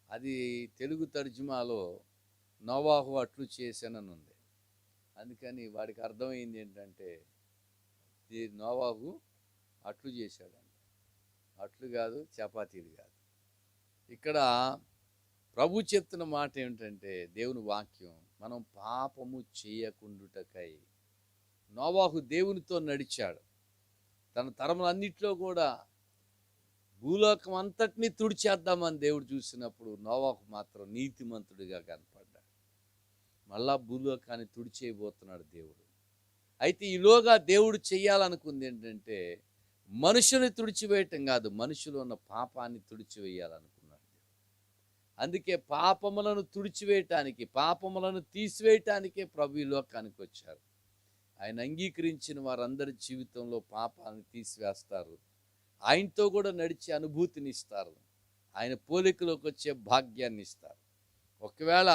అది తెలుగు తర్జుమాలో నోవాహు అట్లు చేశానని ఉంది. అందుకని వాడికి అర్థమైంది ఏంటంటే, నోవాహు అట్లు చేశాడంట. అట్లు కాదు, చపాతీలు కాదు. ఇక్కడ ప్రభు చెప్తున్న మాట ఏమిటంటే, దేవుని వాక్యం, మనం పాపము చేయకుండుటకై. నోవాహు దేవునితో నడిచాడు. తన తరములన్నిట్లో కూడా భూలోకం అంతటినీ తుడిచేద్దామని దేవుడు చూసినప్పుడు నోవాహు మాత్రం నీతిమంతుడిగా కనపడ్డాడు. మళ్ళా భూలోకాన్ని తుడిచేయబోతున్నాడు దేవుడు. అయితే ఈలోగా దేవుడు చెయ్యాలనుకుంది ఏంటంటే, మనుషుని తుడిచివేయటం కాదు, మనుషులో ఉన్న పాపాన్ని తుడిచివేయాలనుకున్నాడు. అందుకే పాపములను తుడిచివేయటానికి, పాపములను తీసివేయటానికే ప్రభు ఈ లోకానికి వచ్చారు. ఆయన అంగీకరించిన వారందరి జీవితంలో పాపాలను తీసివేస్తారు. ఆయనతో కూడా నడిచే అనుభూతిని ఇస్తారు. ఆయన పోలికలోకి వచ్చే భాగ్యాన్ని ఇస్తారు. ఒకవేళ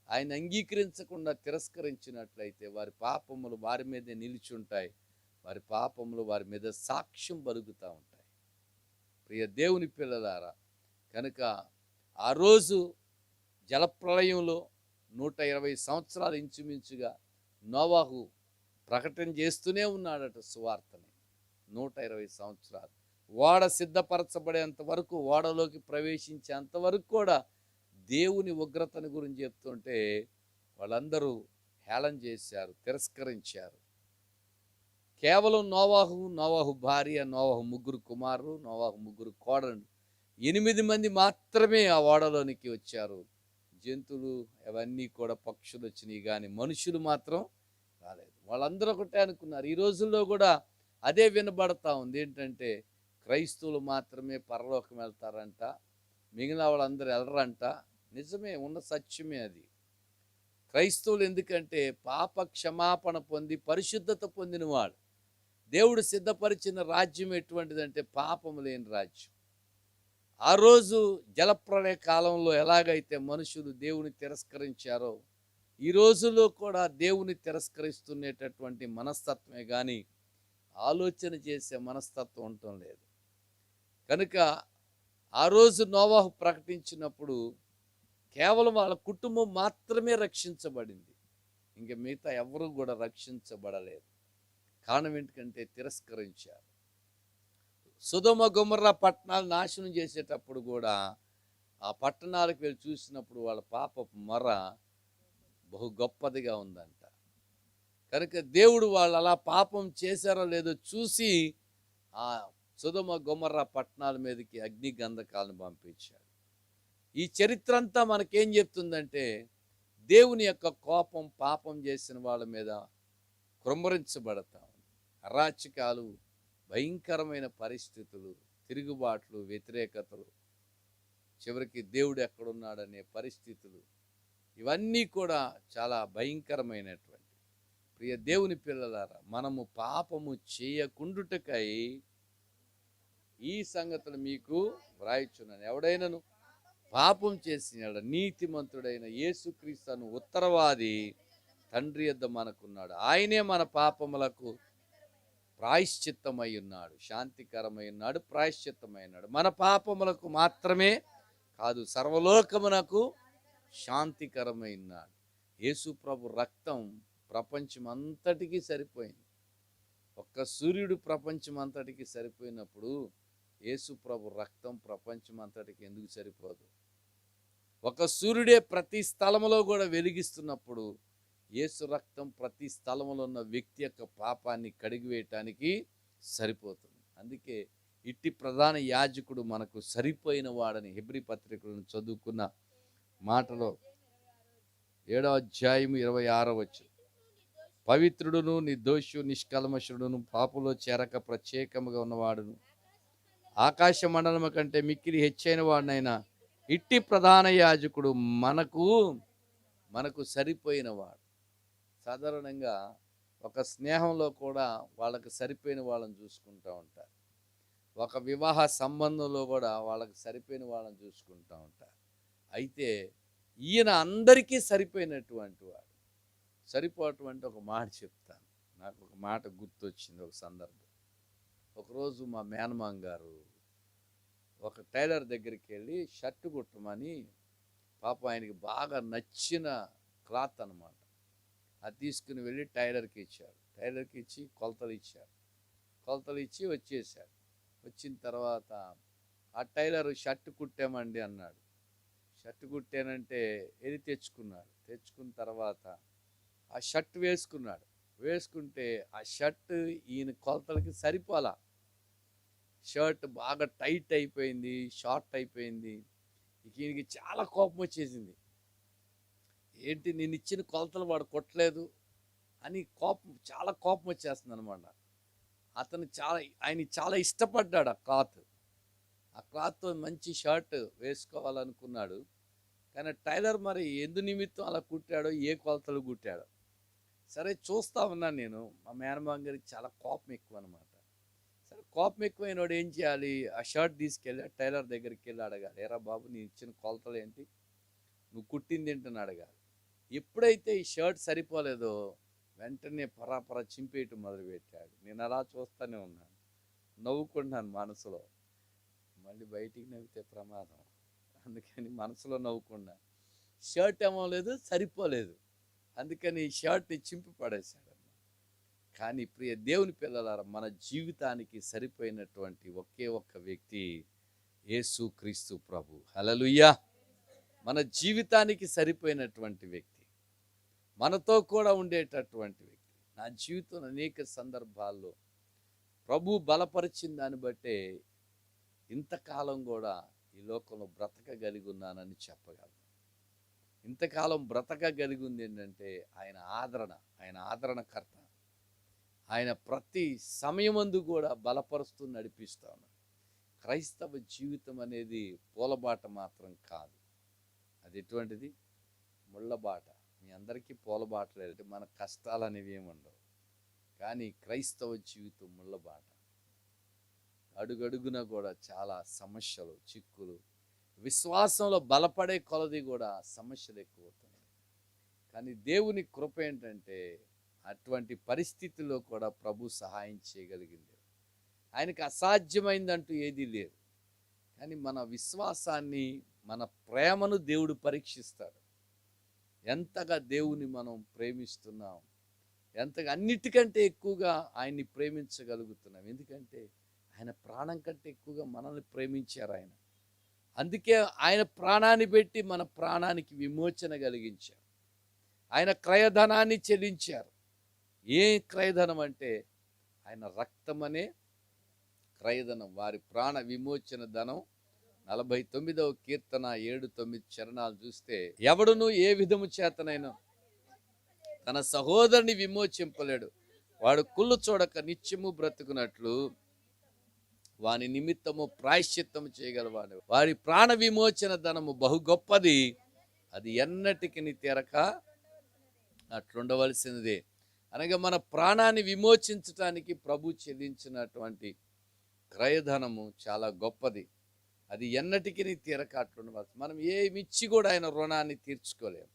ఆయన అంగీకరించకుండా తిరస్కరించినట్లయితే వారి పాపములు వారి మీదే నిలిచుంటాయి. వారి పాపములు వారి మీద సాక్ష్యం పలుకుతూ ఉంటాయి. ప్రియ దేవుని పిల్లలారా, కనుక ఆ రోజు జలప్రళయంలో 120 సంవత్సరాలు ఇంచుమించుగా నోవాహు ప్రకటన చేస్తూనే ఉన్నాడట సువార్తని. 120 సంవత్సరాలు ఓడ సిద్ధపరచబడేంత వరకు, ఓడలోకి ప్రవేశించేంత వరకు కూడా దేవుని ఉగ్రతని గురించి చెప్తుంటే వాళ్ళందరూ హేళన చేశారు, తిరస్కరించారు. కేవలం నోవాహు భార్య, నోవాహు 3 కుమారులు, నోవాహు 3 కోడళ్ళు, 8 మంది మాత్రమే ఆ ఓడలోనికి వచ్చారు. జంతువులు అవన్నీ కూడా, పక్షులు వచ్చినాయి, కానీ మనుషులు మాత్రం రాలేదు. వాళ్ళందరూ ఒకటే అనుకున్నారు. ఈ రోజుల్లో కూడా అదే వినబడతా ఉంది. ఏంటంటే, క్రైస్తవులు మాత్రమే పరలోకం వెళ్తారంట, మిగిలిన వాళ్ళందరూ వెళ్ళరంట. నిజమే, ఉన్న సత్యమే అది. క్రైస్తవులు ఎందుకంటే పాప క్షమాపణ పొంది పరిశుద్ధత పొందినవాడు. దేవుడు సిద్ధపరిచిన రాజ్యం ఎటువంటిదంటే పాపము లేని రాజ్యం. ఆ రోజు జలప్రళయ కాలంలో ఎలాగైతే మనుషులు దేవుని తిరస్కరించారో, ఈ రోజుల్లో కూడా దేవుని తిరస్కరిస్తున్నటువంటి మనస్తత్వమే కానీ ఆలోచన చేసే మనస్తత్వం ఉండటం లేదు. కనుక ఆ రోజు నోవాహు ప్రకటించినప్పుడు కేవలం వాళ్ళ కుటుంబం మాత్రమే రక్షించబడింది. ఇంక మిగతా ఎవరు కూడా రక్షించబడలేదు. కారణం ఏంటంటే తిరస్కరించారు. సొదొమ గొమొర్రా పట్టణాలు నాశనం చేసేటప్పుడు కూడా ఆ పట్టణాలకు వెళ్ళి చూసినప్పుడు వాళ్ళ పాపపు మొర బహు గొప్పదిగా ఉందంట. కనుక దేవుడు వాళ్ళు అలా పాపం చేశారో లేదో చూసి ఆ సొదొమ గొమొర్రా పట్టణాల మీదకి అగ్ని గంధకాలను పంపించాడు. ఈ చరిత్ర అంతా మనకేం చెప్తుందంటే, దేవుని యొక్క కోపం పాపం చేసిన వాళ్ళ మీద కృమ్మరించబడతా ఉంది. అరాచకాలు, భయంకరమైన పరిస్థితులు, తిరుగుబాట్లు, వ్యతిరేకతలు, చివరికి దేవుడు ఎక్కడున్నాడనే పరిస్థితులు, ఇవన్నీ కూడా చాలా భయంకరమైనటువంటి. ప్రియ దేవుని పిల్లలారా, మనము పాపము చేయకుండుటకై ఈ సంగతులు మీకు వ్రాయిచున్నాను. ఎవడైనను పాపం చేసిన నీతిమంతుడైన యేసుక్రీస్తును ఉత్తరవాది తండ్రి యొద్ద మనకున్నాడు. ఆయనే మన పాపములకు ప్రాయశ్చిత్తమై ఉన్నాడు, శాంతికరమై ఉన్నాడు, ప్రాయశ్చిత్తమై ఉన్నాడు. మన పాపములకు మాత్రమే కాదు, సర్వలోకమునకు శాంతికరమై ఉన్నాడు. యేసు ప్రభు రక్తం ప్రపంచం అంతటికీ సరిపోయింది. ఒక్క సూర్యుడు ప్రపంచం అంతటికి సరిపోయినప్పుడు యేసు ప్రభు రక్తం ప్రపంచం అంతటికి ఎందుకు సరిపోదు? ఒక సూర్యుడే ప్రతి స్థలములో కూడా వెలిగిస్తున్నప్పుడు యేసు రక్తం ప్రతి స్థలములో ఉన్న వ్యక్తి యొక్క పాపాన్ని కడిగివేయటానికి సరిపోతుంది. అందుకే ఇట్టి ప్రధాన యాజకుడు మనకు సరిపోయిన వాడని హెబ్రీ పత్రికలను చదువుకున్న మాటలో 7వ అధ్యాయం 26వ వచనం. పవిత్రుడును నిర్దోషు నిష్కల్మషుడును పాపులో చేరక ప్రత్యేకముగా ఉన్నవాడును ఆకాశ మండలము కంటే మిక్కిలి హెచ్చైన వాడినైనా ఇట్టి ప్రధాన యాజకుడు మనకు సరిపోయినవాడు. సాధారణంగా ఒక స్నేహంలో కూడా వాళ్ళకి సరిపోయిన వాళ్ళని చూసుకుంటూ ఉంటారు. ఒక వివాహ సంబంధంలో కూడా వాళ్ళకి సరిపోయిన వాళ్ళని చూసుకుంటూ ఉంటారు. అయితే ఈయన అందరికీ సరిపోయినటువంటి వాడు. సరిపోవటం అంటే ఒక మాట చెప్తాను. నాకు ఒక మాట గుర్తొచ్చింది ఒక సందర్భం. ఒకరోజు మా మేనమామ గారు ఒక టైలర్ దగ్గరికి వెళ్ళి షర్ట్ కుట్టమని, పాపం ఆయనకి బాగా నచ్చిన క్లాత్ అనమాట, అది తీసుకుని వెళ్ళి టైలర్కి ఇచ్చారు. టైలర్కి ఇచ్చి కొలతలు ఇచ్చారు. కొలతలు ఇచ్చి వచ్చేసాడు. వచ్చిన తర్వాత ఆ టైలర్ షర్ట్ కుట్టామండి అన్నాడు. షర్ట్ కుట్టానంటే ఏది తెచ్చుకున్నాడు. తెచ్చుకున్న తర్వాత ఆ షర్ట్ వేసుకున్నాడు. వేసుకుంటే ఆ షర్ట్ ఈయన కొలతలకి సరిపోలా. షర్ట్ బాగా టైట్ అయిపోయింది, షార్ట్ అయిపోయింది. ఈయనకి చాలా కోపం వచ్చేసింది. ఏంటి నేను ఇచ్చిన కొలతలు వాడు కొట్టలేదు అని చాలా కోపం వచ్చేస్తుంది అనమాట. ఆయన చాలా ఇష్టపడ్డాడు ఆ క్లాత్తో మంచి షర్ట్ వేసుకోవాలనుకున్నాడు. కానీ టైలర్ మరి ఎందు నిమిత్తం అలా కుట్టాడో, ఏ కొలతలు కుట్టాడో. సరే చూస్తా ఉన్నాను నేను. మా మేనమామ గారికి చాలా కోపం ఎక్కువ అనమాట. సరే కోపం ఎక్కువైనోడు ఏం చేయాలి, ఆ షర్ట్ తీసుకెళ్ళి టైలర్ దగ్గరికి వెళ్ళి అడగాలి, ఏరా బాబు నీ ఇచ్చిన కొలతలు ఏంటి, నువ్వు కుట్టింది ఏంటని అడగాలి. ఎప్పుడైతే ఈ షర్ట్ సరిపోలేదో వెంటనే పరాపరా చింపేయటం మొదలుపెట్టాడు. నేను అలా చూస్తూనే ఉన్నాను, నవ్వుకుంటున్నాను మనసులో. మళ్ళీ బయటికి నవ్వితే ప్రమాదం, అందుకని మనసులో నవ్వుకున్నా. షర్ట్ ఏమో లేదు, సరిపోలేదు, అందుకని షర్ట్ని చింపి పడేశాడు. కానీ ప్రియ దేవుని పిల్లలారా, మన జీవితానికి సరిపోయినటువంటి ఒకే ఒక్క వ్యక్తి యేసు క్రీస్తు ప్రభు. హల్లెలూయా. మన జీవితానికి సరిపోయినటువంటి వ్యక్తి, మనతో కూడా ఉండేటటువంటి వ్యక్తి. నా జీవితంలో అనేక సందర్భాల్లో ప్రభు బలపరిచిన దాన్ని బట్టే ఇంతకాలం కూడా ఈ లోకంలో బ్రతకగలిగి ఉన్నానని చెప్పగలను. ఇంతకాలం బ్రతకగలిగి ఉంది ఏంటంటే ఆయన ఆదరణకర్త. ఆయన ప్రతి సమయమందు కూడా బలపరుస్తూ నడిపిస్తూ ఉన్నాడు. క్రైస్తవ జీవితం అనేది పూలబాట మాత్రం కాదు, అది ఎటువంటిది, ముళ్ళబాట. మీ అందరికీ పూలబాటలేదు, మన కష్టాలు అనేవి ఏమి ఉండవు. కానీ క్రైస్తవ జీవితం ముళ్ళబాట. అడుగడుగున కూడా చాలా సమస్యలు, చిక్కులు, విశ్వాసంలో బలపడే కొలది కూడా సమస్యలు ఎక్కువ అవుతున్నాయి. కానీ దేవుని కృప ఏంటంటే అటువంటి పరిస్థితుల్లో కూడా ప్రభు సహాయం చేయగలిగింది. ఆయనకు అసాధ్యమైందంటూ ఏదీ లేదు. కానీ మన విశ్వాసాన్ని, మన ప్రేమను దేవుడు పరీక్షిస్తాడు. ఎంతగా దేవుని మనం ప్రేమిస్తున్నాం, ఎంతగా అన్నిటికంటే ఎక్కువగా ఆయన్ని ప్రేమించగలుగుతున్నాం. ఎందుకంటే ఆయన ప్రాణం కంటే ఎక్కువగా మనల్ని ప్రేమించారు ఆయన. అందుకే ఆయన ప్రాణాన్ని పెట్టి మన ప్రాణానికి విమోచన కలిగించారు. ఆయన క్రయధనాన్ని చెల్లించారు. ఏ క్రయధనం అంటే ఆయన రక్తమనే క్రయధనం, వారి ప్రాణ విమోచన ధనం. 49వ కీర్తన 7-9 చరణాలు చూస్తే, ఎవడును ఏ విధము చేతనైనా తన సహోదరుని విమోచింపలేడు, వాడు కుళ్ళు చూడక నిత్యము బ్రతుకున్నట్లు వాని నిమిత్తము ప్రాయశ్చిత్తము చేయగలవాడు. వారి ప్రాణ విమోచన ధనము బహు గొప్పది, అది ఎన్నటికి తీరక అట్లుండవలసినదే. అనగా మన ప్రాణాన్ని విమోచించటానికి ప్రభు చెల్లించినటువంటి క్రయధనము చాలా గొప్పది, అది ఎన్నటికీ తీరక అట్లుండవలసి. మనం ఏమిచ్చి కూడా ఆయన రుణాన్ని తీర్చుకోలేము.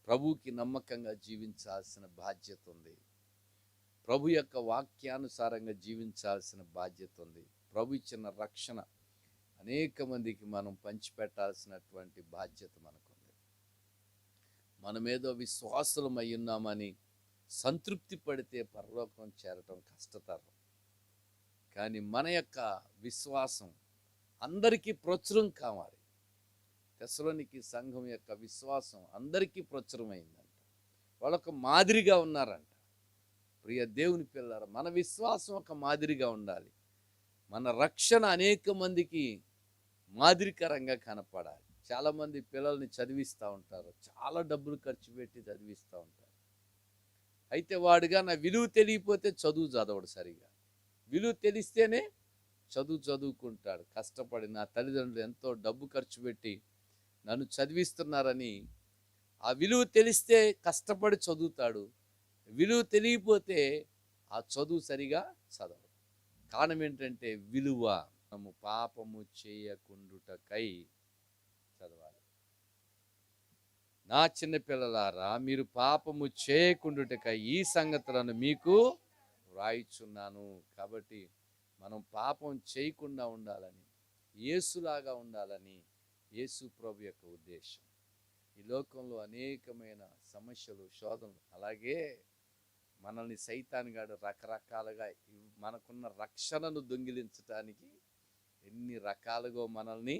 ప్రభువుకి నమ్మకంగా జీవించాల్సిన బాధ్యత ఉంది. ప్రభు యొక్క వాక్యానుసారంగా జీవించాల్సిన బాధ్యత ఉంది. ప్రభు ఇచ్చిన రక్షణ అనేక మందికి మనం పంచిపెట్టాల్సినటువంటి బాధ్యత మనకుంది. మనమేదో విశ్వాసులమై ఉన్నామని సంతృప్తి పడితే పరలోకం చేరటం కష్టతరం. కానీ మన యొక్క విశ్వాసం అందరికీ ప్రచురం కావాలి. తెస్సలోనికీ సంఘం యొక్క విశ్వాసం అందరికీ ప్రచురమైందంట. వాళ్ళొక మాదిరిగా ఉన్నారంట. ప్రియ దేవుని పిల్లరా, మన విశ్వాసం ఒక మాదిరిగా ఉండాలి. మన రక్షణ అనేక మందికి మాదిరికరంగా కనపడాలి. చాలామంది పిల్లల్ని చదివిస్తూ ఉంటారు, చాలా డబ్బులు ఖర్చు పెట్టి చదివిస్తూ ఉంటారు. అయితే వాడుగా నా విలువ తెలియకపోతే చదువు చదవడు సరిగా. విలువ తెలిస్తేనే చదువుకుంటాడు. కష్టపడి నా తల్లిదండ్రులు ఎంతో డబ్బు ఖర్చు పెట్టి నన్ను చదివిస్తున్నారని ఆ విలువ తెలిస్తే కష్టపడి చదువుతాడు. విలువ తెలియకపోతే ఆ చదువు సరిగా చదవడు. కారణం ఏంటంటే విలువ. మనము పాపము చేయకుండుటకై చదవాలి. నా చిన్న పిల్లలారా, మీరు పాపము చేయకుండుటకై ఈ సంగతులను మీకు వ్రాయిచున్నాను. కాబట్టి మనం పాపం చేయకుండా ఉండాలని, యేసులాగా ఉండాలని యేసు ప్రభు యొక్క ఉద్దేశం. ఈ లోకంలో అనేకమైన సమస్యలు, శోధనలు, అలాగే మనల్ని సైతానుగాడు రకరకాలుగా మనకున్న రక్షణను దొంగిలించడానికి ఎన్ని రకాలుగా మనల్ని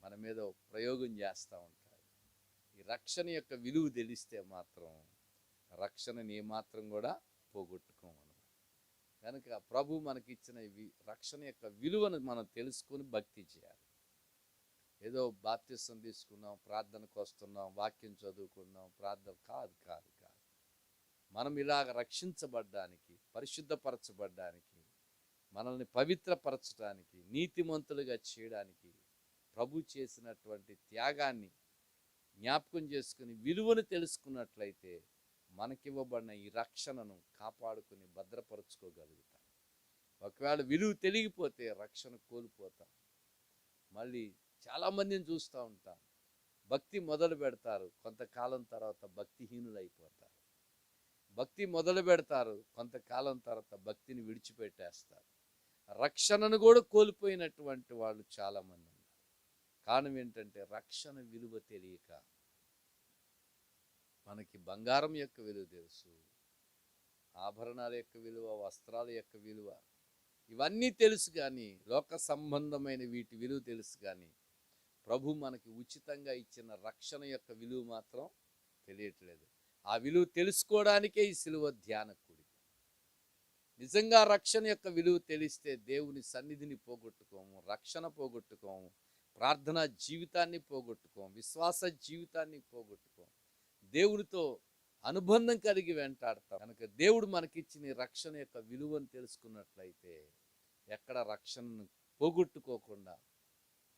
మన మీద ప్రయోగం చేస్తూ ఉంటాడు. ఈ రక్షణ యొక్క విలువ తెలిస్తే మాత్రం రక్షణని ఏమాత్రం కూడా పోగొట్టుకోమన్నమాట. కనుక ప్రభు మనకిచ్చిన రక్షణ యొక్క విలువను మనం తెలుసుకొని భక్తి చేయాలి. ఏదో బాప్తిసం తీసుకున్నాం, ప్రార్థనకు వస్తున్నాం, వాక్యం చదువుకున్నాం, ప్రార్థన కాదు. మనం ఇలాగ రక్షించబడ్డానికి, పరిశుద్ధపరచబడ్డానికి, మనల్ని పవిత్రపరచడానికి, నీతిమంతులుగా చేయడానికి ప్రభు చేసినటువంటి త్యాగాన్ని జ్ఞాపకం చేసుకుని విలువను తెలుసుకున్నట్లయితే మనకివ్వబడిన ఈ రక్షణను కాపాడుకుని భద్రపరచుకోగలుగుతాం. ఒకవేళ విలువ తెలియకపోతే రక్షణ కోల్పోతాం. మళ్ళీ చాలామందిని చూస్తూ ఉంటాం, భక్తి మొదలు పెడతారు, కొంతకాలం తర్వాత భక్తిహీనులు అయిపోతారు. భక్తి మొదలు పెడతారు, కొంతకాలం తర్వాత భక్తిని విడిచిపెట్టేస్తారు. రక్షణను కూడా కోల్పోయినటువంటి వాళ్ళు చాలామంది ఉన్నారు. కారణం ఏంటంటే రక్షణ విలువ తెలియక. మనకి బంగారం యొక్క విలువ తెలుసు, ఆభరణాల యొక్క విలువ, వస్త్రాల యొక్క విలువ, ఇవన్నీ తెలుసు. కానీ లోక సంబంధమైన వీటి విలువ తెలుసు. కానీ ప్రభు మనకి ఉచితంగా ఇచ్చిన రక్షణ యొక్క విలువ మాత్రం తెలియట్లేదు. ఆ విలువ తెలుసుకోవడానికే ఈ సిలువ ధ్యాన కూడిక. నిజంగా రక్షణ యొక్క విలువ తెలిస్తే దేవుని సన్నిధిని పోగొట్టుకోము, రక్షణ పోగొట్టుకోము, ప్రార్థనా జీవితాన్ని పోగొట్టుకోము, విశ్వాస జీవితాన్ని పోగొట్టుకోము, దేవునితో అనుబంధం కలిగి వెంటాడతాం. కనుక దేవుడు మనకిచ్చిన రక్షణ యొక్క విలువను తెలుసుకున్నట్లయితే ఎక్కడ రక్షణను పోగొట్టుకోకుండా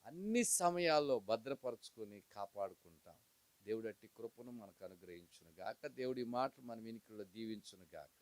అన్ని సమయాల్లో భద్రపరుచుకొని కాపాడుకుంటాం. దేవుడు అట్టి కృపను మనకు అనుగ్రహించును గాక. దేవుడి మాట మన వినికిడిలో దీవించును గాక.